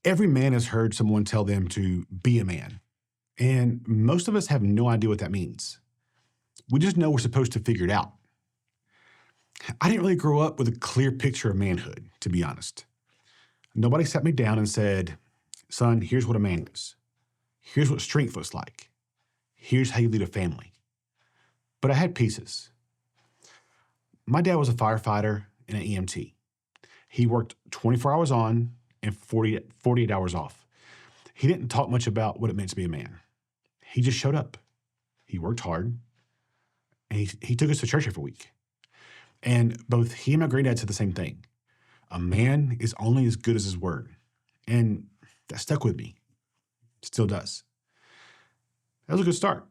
Every man has heard someone tell them to be a man, and most of us have no idea what that means. We just know we're supposed to figure it out. I didn't really grow up with a clear picture of manhood, to be honest. Nobody sat me down and said, son, here's what a man is. Here's what strength looks like. Here's how you lead a family. But I had pieces. My dad was a firefighter and an EMT. He worked 24 hours on and 48 hours off. He didn't talk much about what it meant to be a man. He just showed up. He worked hard, and he took us to church every week. And both he and my granddad said the same thing. A man is only as good as his word. And that stuck with me. Still does. That was a good start.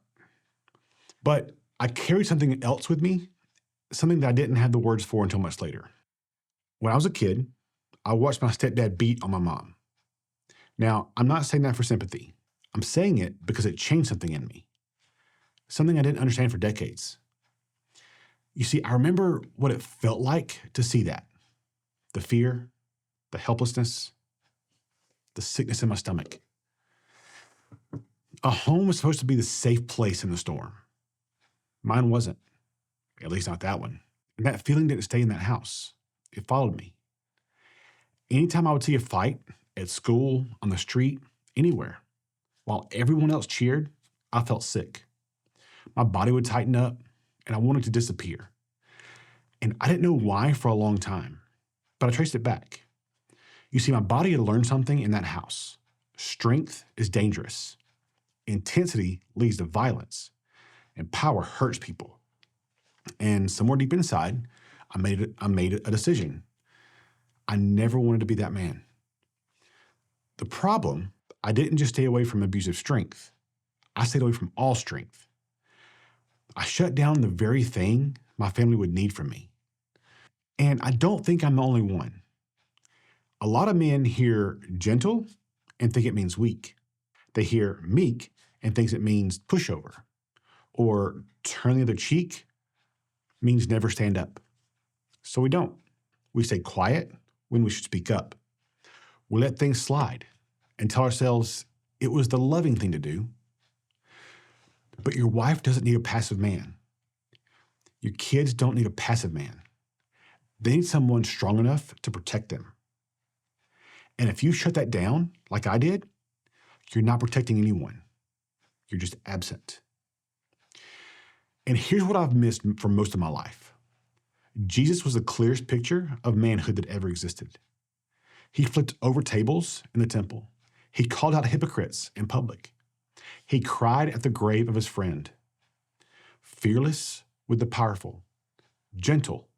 But I carried something else with me, something that I didn't have the words for until much later. When I was a kid, I watched my stepdad beat on my mom. Now, I'm not saying that for sympathy. I'm saying it because it changed something in me, something I didn't understand for decades. You see, I remember what it felt like to see that. The fear, the helplessness, the sickness in my stomach. A home was supposed to be the safe place in the storm. Mine wasn't, at least not that one. And that feeling didn't stay in that house. It followed me. Anytime I would see a fight, at school, on the street, anywhere, while everyone else cheered, I felt sick. My body would tighten up, and I wanted to disappear. And I didn't know why for a long time, but I traced it back. You see, my body had learned something in that house. Strength is dangerous. Intensity leads to violence, and power hurts people. And somewhere deep inside, I made a decision. I never wanted to be that man. The problem, I didn't just stay away from abusive strength. I stayed away from all strength. I shut down the very thing my family would need from me. And I don't think I'm the only one. A lot of men hear gentle and think it means weak. They hear meek and thinks it means pushover. Or turn the other cheek means never stand up. So we don't. We stay quiet when we should speak up. We let things slide and tell ourselves it was the loving thing to do. But your wife doesn't need a passive man. Your kids don't need a passive man. They need someone strong enough to protect them. And if you shut that down, like I did, you're not protecting anyone. You're just absent. And here's what I've missed for most of my life. Jesus was the clearest picture of manhood that ever existed. He flipped over tables in the temple. He called out hypocrites in public. He cried at the grave of his friend. Fearless with the powerful, gentle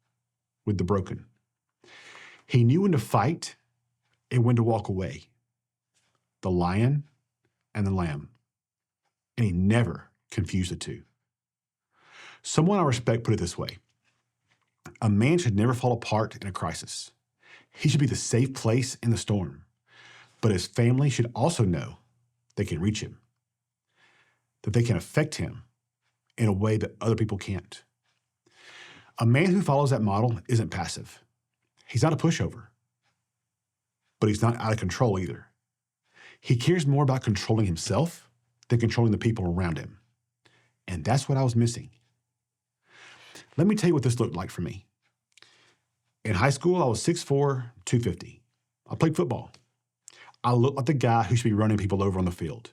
with the broken. He knew when to fight and when to walk away. The lion and the lamb. And he never confused the two. Someone I respect put it this way. A man should never fall apart in a crisis. He should be the safe place in the storm. But his family should also know they can reach him, that they can affect him in a way that other people can't. A man who follows that model isn't passive. He's not a pushover, but he's not out of control either. He cares more about controlling himself than controlling the people around him. And that's what I was missing. Let me tell you what this looked like for me. In high school, I was 6'4", 250. I played football. I looked like the guy who should be running people over on the field.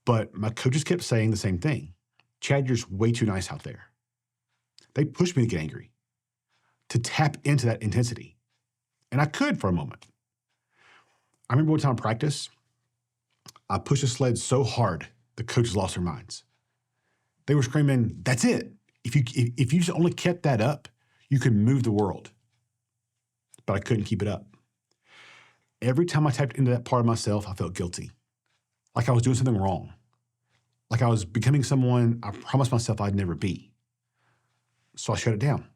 But my coaches kept saying the same thing. Chad, you're just way too nice out there. They pushed me to get angry, to tap into that intensity. And I could for a moment. I remember one time in practice, I pushed a sled so hard, the coaches lost their minds. They were screaming, that's it. If you just only kept that up, you could move the world. But I couldn't keep it up. Every time I tapped into that part of myself, I felt guilty. Like I was doing something wrong. Like I was becoming someone I promised myself I'd never be. So I shut it down.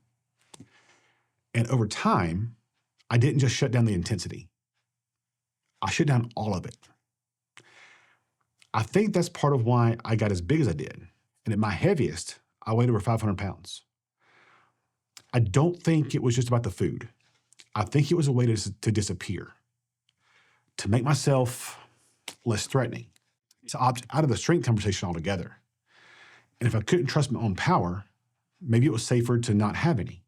And over time, I didn't just shut down the intensity. I shut down all of it. I think that's part of why I got as big as I did. And at my heaviest, I weighed over 500 pounds. I don't think it was just about the food. I think it was a way to disappear. to make myself less threatening, to opt out of the strength conversation altogether. And if I couldn't trust my own power, maybe it was safer to not have any.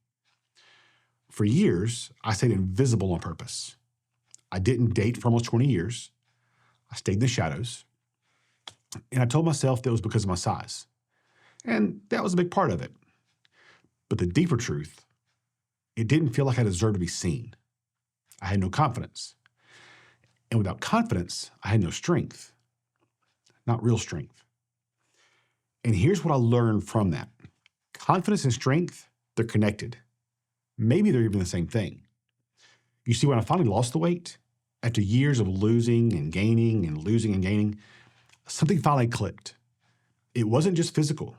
For years, I stayed invisible on purpose. I didn't date for almost 20 years. I stayed in the shadows. And I told myself that it was because of my size. And that was a big part of it. But the deeper truth, it didn't feel like I deserved to be seen. I had no confidence. And without confidence, I had no strength. Not real strength. And here's what I learned from that. Confidence and strength, they're connected. Maybe they're even the same thing. You see, when I finally lost the weight, after years of losing and gaining and losing and gaining, something finally clicked. It wasn't just physical.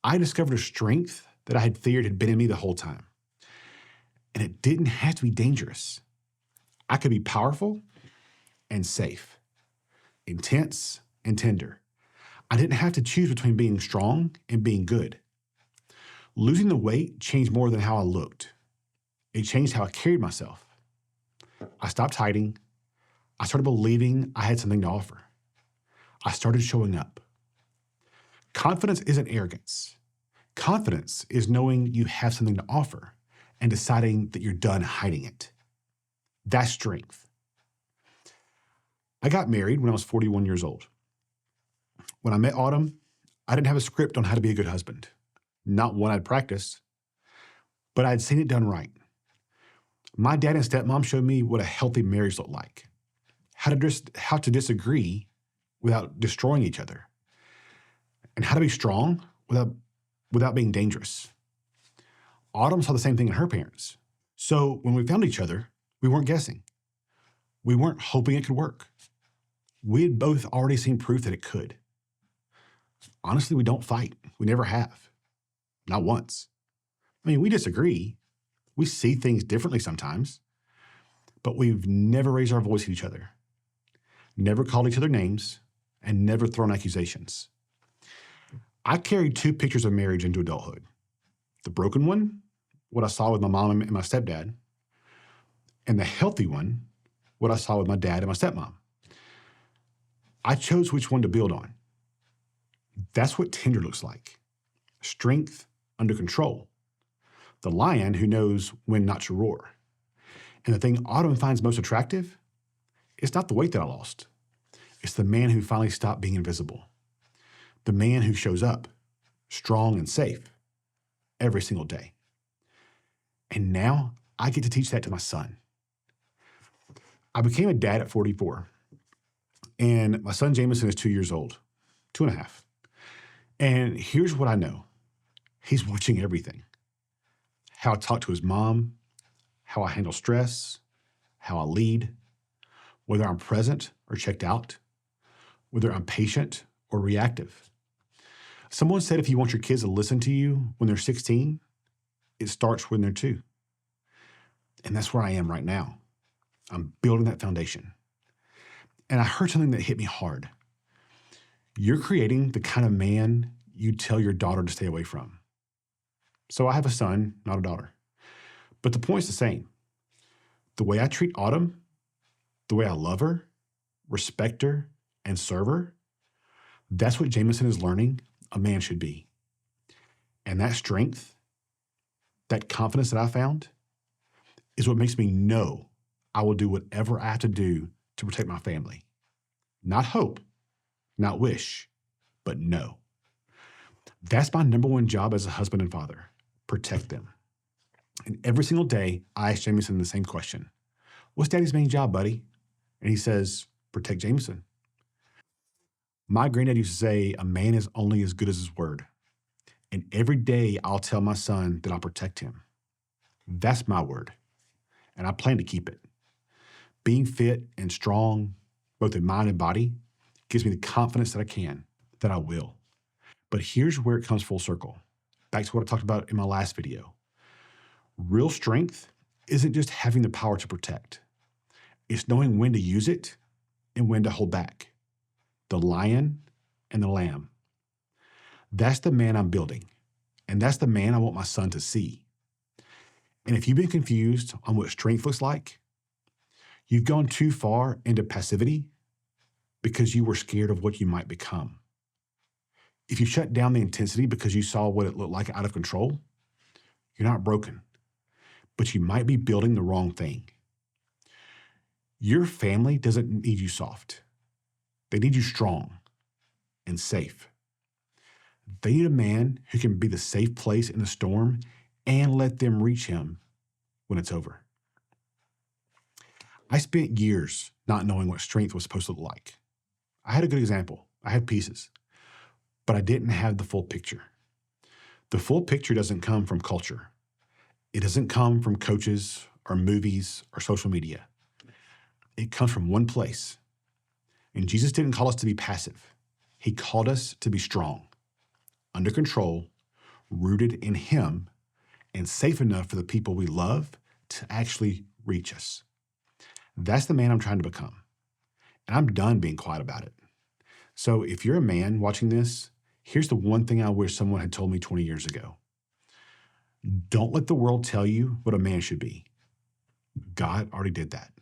I discovered a strength that I had feared had been in me the whole time. And it didn't have to be dangerous. I could be powerful and safe, intense and tender. I didn't have to choose between being strong and being good. Losing the weight changed more than how I looked. It changed how I carried myself. I stopped hiding. I started believing I had something to offer. I started showing up. Confidence isn't arrogance. Confidence is knowing you have something to offer and deciding that you're done hiding it. That's strength. I got married when I was 41 years old. When I met Autumn, I didn't have a script on how to be a good husband. Not one I'd practiced, but I'd seen it done right. My dad and stepmom showed me what a healthy marriage looked like, how to disagree without destroying each other, and how to be strong without being dangerous. Autumn saw the same thing in her parents. So when we found each other, we weren't guessing. We weren't hoping it could work. We had both already seen proof that it could. Honestly, we don't fight. We never have. Not once. I mean, we disagree. We see things differently sometimes, but we've never raised our voice at each other, never called each other names, and never thrown accusations. I carried two pictures of marriage into adulthood. The broken one, what I saw with my mom and my stepdad, and the healthy one, what I saw with my dad and my stepmom. I chose which one to build on. That's what tender looks like. Strength under control. The lion who knows when not to roar. And the thing Autumn finds most attractive, it's not the weight that I lost. It's the man who finally stopped being invisible. The man who shows up, strong and safe, every single day. And now I get to teach that to my son. I became a dad at 44. And my son Jameson is 2 years old, 2.5. And here's what I know. He's watching everything. How I talk to his mom, how I handle stress, how I lead, whether I'm present or checked out, whether I'm patient or reactive. Someone said if you want your kids to listen to you when they're 16, it starts when they're 2. And that's where I am right now. I'm building that foundation. And I heard something that hit me hard. You're creating the kind of man you tell your daughter to stay away from. So I have a son, not a daughter. But the point's the same. The way I treat Autumn, the way I love her, respect her, and serve her, that's what Jameson is learning a man should be. And that strength, that confidence that I found, is what makes me know I will do whatever I have to do to protect my family. Not hope, not wish, but know. That's my number one job as a husband and father. Protect them. And every single day, I ask Jameson the same question. What's Daddy's main job, buddy? And he says, protect Jameson. My granddad used to say, a man is only as good as his word. And every day I'll tell my son that I'll protect him. That's my word. And I plan to keep it. Being fit and strong, both in mind and body, gives me the confidence that I can, that I will. But here's where it comes full circle. Back to what I talked about in my last video. Real strength isn't just having the power to protect. It's knowing when to use it and when to hold back. The lion and the lamb. That's the man I'm building. And that's the man I want my son to see. And if you've been confused on what strength looks like, You've gone too far into passivity because you were scared of what you might become. If you shut down the intensity because you saw what it looked like out of control, you're not broken, but you might be building the wrong thing. Your family doesn't need you soft. They need you strong and safe. They need a man who can be the safe place in the storm and let them reach him when it's over. I spent years not knowing what strength was supposed to look like. I had a good example. I had pieces, but I didn't have the full picture. The full picture doesn't come from culture. It doesn't come from coaches or movies or social media. It comes from one place. And Jesus didn't call us to be passive. He called us to be strong, under control, rooted in Him, and safe enough for the people we love to actually reach us. That's the man I'm trying to become. And I'm done being quiet about it. So if you're a man watching this, here's the one thing I wish someone had told me 20 years ago. Don't let the world tell you what a man should be. God already did that.